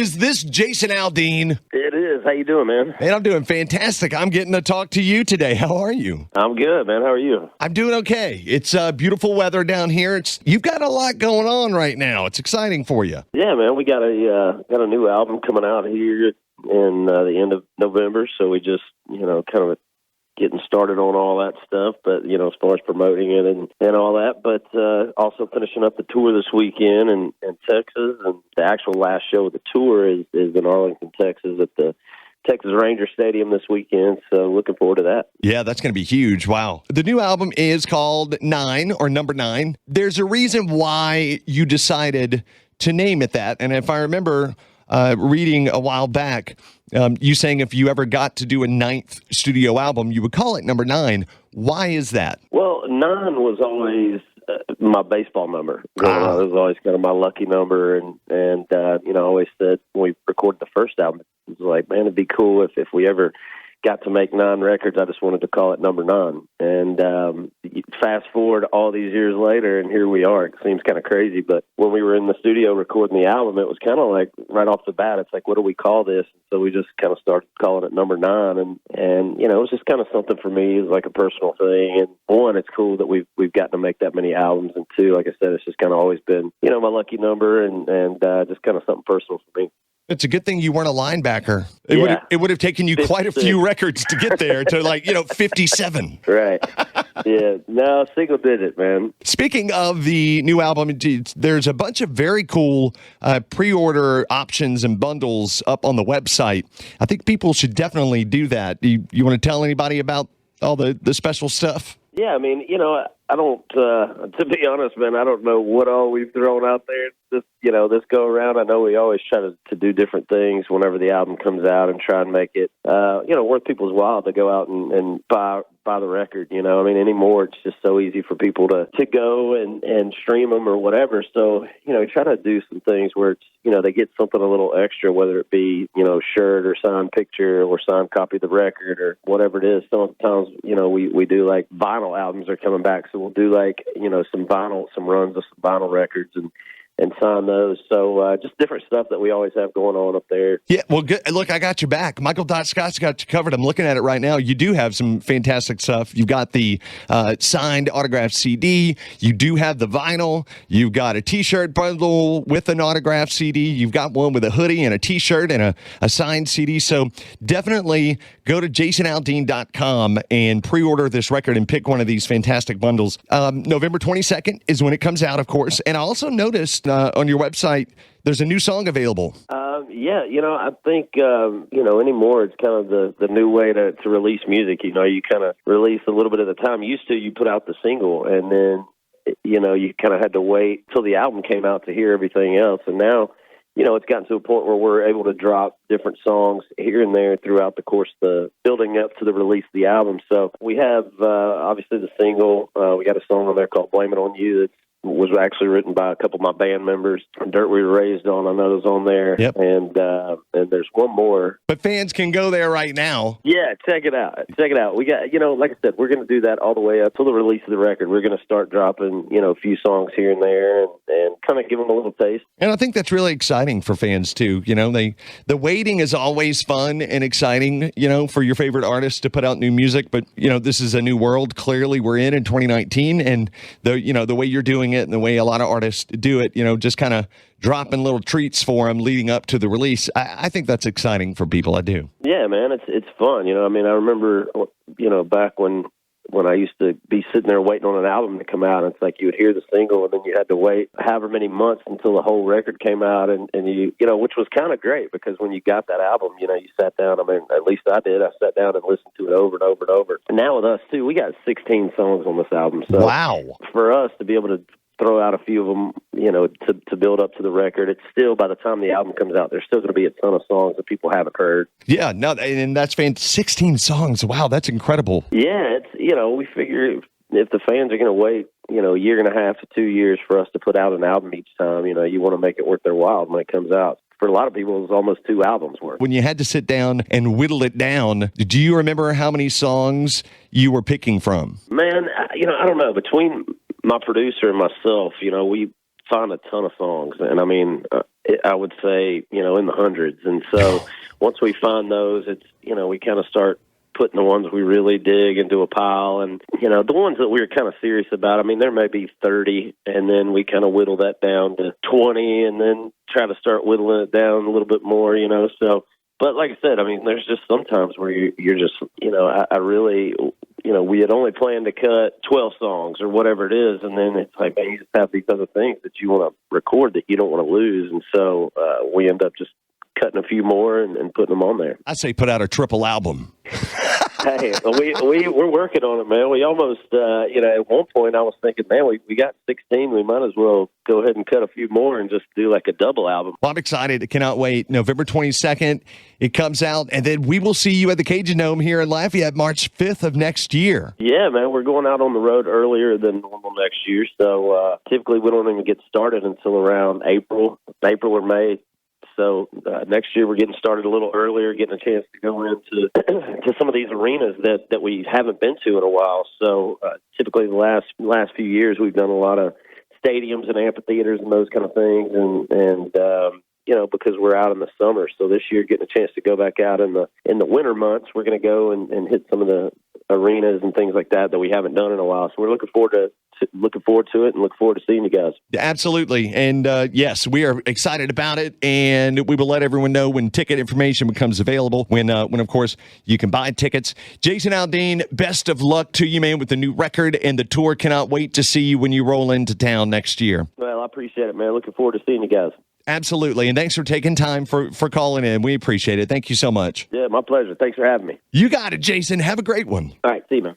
Is this Jason Aldean? It is. How you doing, man? Man, I'm doing fantastic. I'm getting to talk to you today. How are you? I'm good, man. How are you? I'm doing okay. It's beautiful weather down here. You've got a lot going on right now. It's exciting for you. Yeah, man. We got a new album coming out here in the end of November, so we just kind of getting started on all that stuff, but as far as promoting it and all that, but also finishing up the tour this weekend in Texas, and the actual last show of the tour is in Arlington, Texas at the Texas Ranger Stadium this weekend, so looking forward to that. Yeah, that's going to be huge. Wow. The new album is called 9 or Number 9. There's a reason why you decided to name it that, and if I remember reading a while back, you saying if you ever got to do a 9th studio album, you would call it Number 9. Why is that? Well, 9 was always my baseball number. It was always kind of my lucky number, and I always said when we recorded the first album, it was like, man, it'd be cool if we ever got to make 9 records. I just wanted to call it Number 9. And fast forward all these years later, and here we are. It seems kind of crazy, but when we were in the studio recording the album, it was kind of like right off the bat, it's like, what do we call this? So we just kind of started calling it Number 9, and it was just kind of something for me. It was like a personal thing. And one, it's cool that we've gotten to make that many albums, and two, like I said, it's just kind of always been my lucky number, and just kind of something personal for me. It's a good thing you weren't a linebacker. It would have taken you 56. Quite a few records to get there to 57. Right. Yeah. No, single digit, man. Speaking of the new album, there's a bunch of very cool pre-order options and bundles up on the website. I think people should definitely do that. You want to tell anybody about all the special stuff? Yeah, I mean, I don't, to be honest, man, I don't know what all we've thrown out there this go around. I know we always try to do different things whenever the album comes out and try and make it, worth people's while to go out and buy the record. I mean, anymore, it's just so easy for people to go and stream them or whatever. So, try to do some things where it's, they get something a little extra, whether it be, shirt or signed picture or signed copy of the record or whatever it is. Sometimes, we do like vinyl albums are coming back. So we'll do like, some runs of some vinyl records and sign those. So just different stuff that we always have going on up there. Yeah, well, good. Look, I got you back. Michael Scott's got you covered. I'm looking at it right now. You do have some fantastic stuff. You've got the signed autographed CD. You do have the vinyl. You've got a T-shirt bundle with an autographed CD. You've got one with a hoodie and a T-shirt and a signed CD. So definitely go to jasonaldean.com and pre-order this record and pick one of these fantastic bundles. November 22nd is when it comes out, of course. And I also noticed on your website, there's a new song available. I think, anymore it's kind of the new way to release music. You kind of release a little bit at a time. Used to, you put out the single, and then, you kind of had to wait till the album came out to hear everything else. And now, it's gotten to a point where we're able to drop different songs here and there throughout the course of the building up to the release of the album. So we have, obviously, the single. We got a song on there called Blame It On You that was actually written by a couple of my band members. Dirt We Were Raised On, I know, is on there. Yep. And there's one more. But fans can go there right now. Yeah, check it out. We got, like I said, we're going to do that all the way up to the release of the record. We're going to start dropping, a few songs here and there and kind of give them a little taste. And I think that's really exciting for fans, too. The waiting is always fun and exciting, for your favorite artists to put out new music. But, this is a new world, clearly, we're in 2019. And, the way you're doing it and the way a lot of artists do it, just kind of dropping little treats for them leading up to the release. I think that's exciting for people. I do. Yeah, man, it's fun. I remember, back when I used to be sitting there waiting on an album to come out, and it's like you would hear the single and then you had to wait however many months until the whole record came out, and you which was kind of great because when you got that album, you sat down. I mean, at least I did. I sat down and listened to it over and over and over. And now with us too, we got 16 songs on this album. So wow. For us to be able to throw out a few of them, to build up to the record, it's still, by the time the album comes out, there's still going to be a ton of songs that people haven't heard. Yeah, no, and that's 16 songs. Wow, that's incredible. Yeah, it's, we figure if the fans are going to wait, a year and a half to 2 years for us to put out an album each time, you want to make it worth their while when it comes out. For a lot of people, it was almost 2 albums worth. When you had to sit down and whittle it down, do you remember how many songs you were picking from? Man, I don't know. Between my producer and myself, we find a ton of songs. And I mean, I would say, in the hundreds. And so once we find those, it's, we kind of start putting the ones we really dig into a pile. And, the ones that we're kind of serious about, I mean, there may be 30, and then we kind of whittle that down to 20 and then try to start whittling it down a little bit more, so. But like I said, I mean, there's just sometimes where you're just, I really, we had only planned to cut 12 songs or whatever it is. And then it's like, man, you just have these other things that you want to record that you don't want to lose. And so we end up just cutting a few more and putting them on there. I say put out a triple album. Hey, we're working on it, man. We almost, at one point I was thinking, man, we got 16. We might as well go ahead and cut a few more and just do like a double album. Well, I'm excited. I cannot wait. November 22nd, it comes out, and then we will see you at the Cajun Dome here in Lafayette March 5th of next year. Yeah, man, we're going out on the road earlier than normal next year. So typically we don't even get started until around April or May. So next year we're getting started a little earlier, getting a chance to go into to some of these arenas that we haven't been to in a while. So typically the last few years we've done a lot of stadiums and amphitheaters and those kind of things, and because we're out in the summer. So this year, getting a chance to go back out in the winter months, we're going to go and hit some of the arenas and things like that we haven't done in a while. So we're looking forward to it and look forward to seeing you guys. Absolutely. And yes, we are excited about it, and we will let everyone know when ticket information becomes available, when of course you can buy tickets. Jason Aldean, best of luck to you, man, with the new record and the tour. Cannot wait to see you when you roll into town next year. Well, I appreciate it, man. Looking forward to seeing you guys. Absolutely. And thanks for taking time for calling in. We appreciate it. Thank you so much. Yeah, my pleasure. Thanks for having me. You got it, Jason. Have a great one. All right. See you, man.